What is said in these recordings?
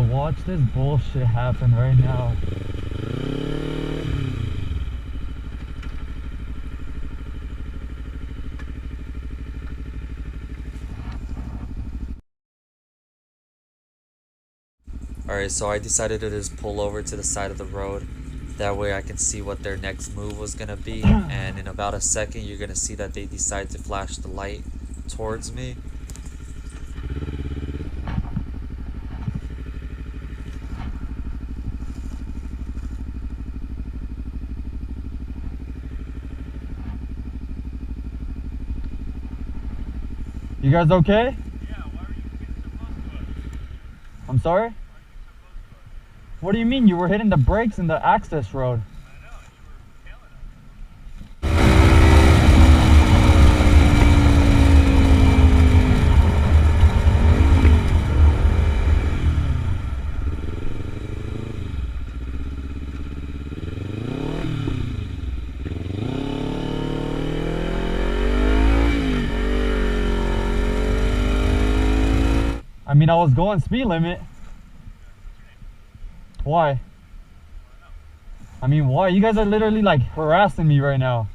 Bro, watch this bullshit happen right now. Alright, so I decided to just pull over to the side of the road. That way I can see what their next move was gonna be. And in about a second, you're gonna see that they decide to flash the light towards me. You guys okay? Yeah, why were you getting so close to us? I'm sorry? Why are you so close to us? What do you mean? You were hitting the brakes in the access road. I know, you were tailing us. I mean, I was going speed limit. Why? I mean, why? You guys are literally like harassing me right now.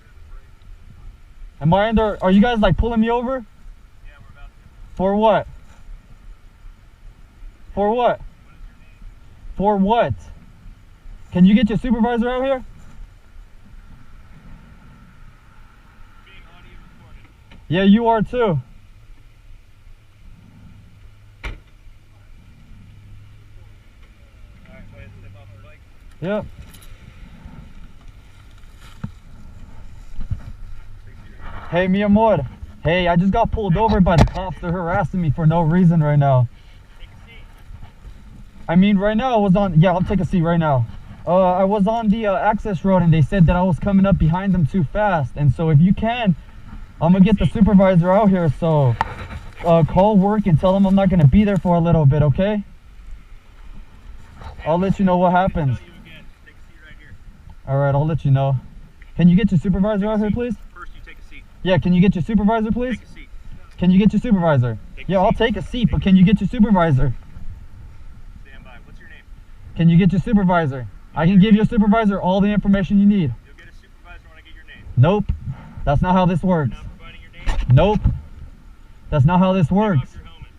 Am I under? Are you guys like pulling me over? Yeah, we're about to. For what? For what? What is your name? For what? Can you get your supervisor out here? Being audio recorded. Yeah, you are too. Alright, go ahead and step off the bike. Yep. Hey, mi amor. Hey, I just got pulled over by the cops. They're harassing me for no reason right now. Take a seat. I mean, right now I was on. Yeah, I'll take a seat right now. I was on the access road and they said that I was coming up behind them too fast. And so if you can, I'm gonna get the supervisor out here. So call work and tell them I'm not gonna be there for a little bit, okay? I'll let you know what happens. Tell you again. Take a seat right here. All right, I'll let you know. Can you get your supervisor out here, please? First, you take a seat. Yeah, can you get your supervisor, please? Take a seat. Can you get your supervisor? Take a Yeah, I'll seat. take a seat, but can you get your supervisor? Stand by. What's your name? Can you get your supervisor? I can give your supervisor all the information you need. You'll get a supervisor when I get your name. Nope. That's not how this works. You're not providing your name? Nope. That's not how this Take works. off your helmet.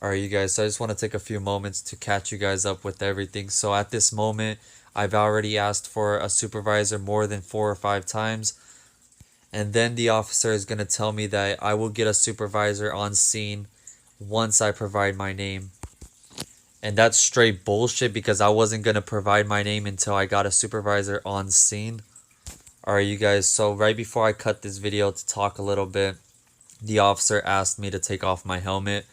Alright, you guys, so I just want to take a few moments to catch you guys up with everything. So at this moment, I've already asked for a supervisor more than 4 or 5 times. And then the officer is going to tell me that I will get a supervisor on scene once I provide my name. And that's straight bullshit because I wasn't going to provide my name until I got a supervisor on scene. Alright, you guys, so right before I cut this video to talk a little bit, the officer asked me to take off my helmet.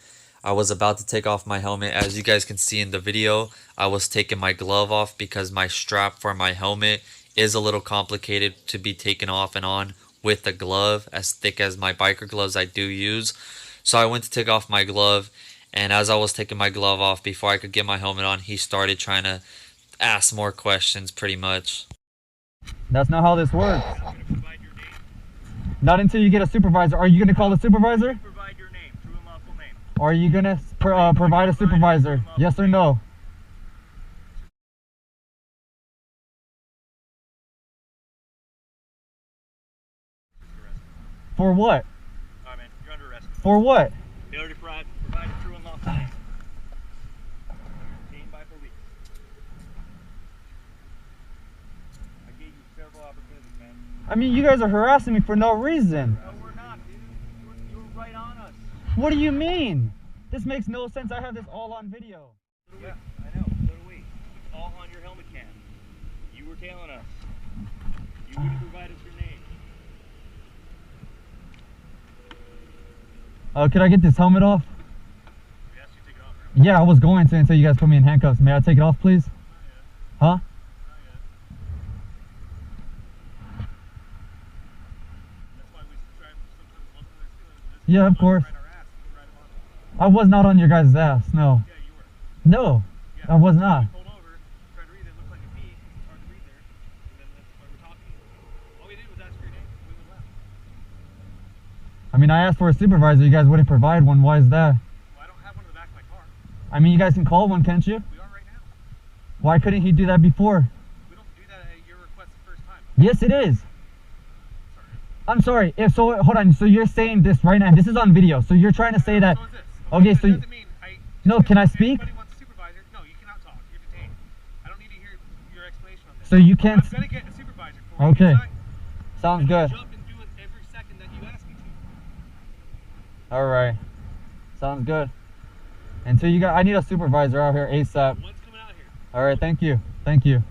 I was about to take off my helmet. As you guys can see in the video, I was taking my glove off because my strap for my helmet is a little complicated to be taken off and on with the glove, as thick as my biker gloves I do use. So I went to take off my glove, and as I was taking my glove off before I could get my helmet on, he started trying to ask more questions pretty much. That's not how this works. You're going to provide your name. Not until you get a supervisor. Are you going to call a supervisor? Provide your name. True and lawful name. Or are you going to provide a supervisor? Yes or no? For what? Alright, man. You're under arrest. For what? Failure to provide a true and lawful name. Detained by police. I gave you several opportunities, man. I mean, you guys are harassing me for no reason. No, we're not, dude. You were right on us. What do you mean? This makes no sense. I have this all on video. Yeah, I know. So do we. It's all on your helmet cam. You were tailing us. You wouldn't provide us your name. Could I get this helmet off? We asked you to take it off, right? Yeah, I was going to until you guys put me in handcuffs. May I take it off, please? Huh? That's why we sometimes look for this. Yeah, of course. Right our ass. Right on us. I was not on your guys' ass. No. Yeah, you were. No, Yeah. I was not. We pulled over, tried to read it, looked like a B. It's hard to read there. And then that's why we're talking. All we did was ask your name. We went left. I mean, I asked for a supervisor. You guys wouldn't provide one. Why is that? Well, I don't have one in the back of my car. I mean, you guys can call one, can't you? We are right now. Why couldn't he do that before? We don't do that at your request the first time. Yes, it is. Sorry. I'm sorry. If so, hold on. So you're saying this right now. This is on video. So you're trying to say that. So is this. Okay, That so doesn't mean no, can I if speak? anybody wants a supervisor, no, you cannot talk. You're detained. I don't need to hear your explanation on this. So you can't. I'm gonna get a supervisor for you. Okay. Inside. Sounds I'm gonna good. jump and do it every second that you ask me to. All right. Sounds good. Until you got, I need a supervisor out here ASAP. One's coming out here. All right. Thank you. Thank you.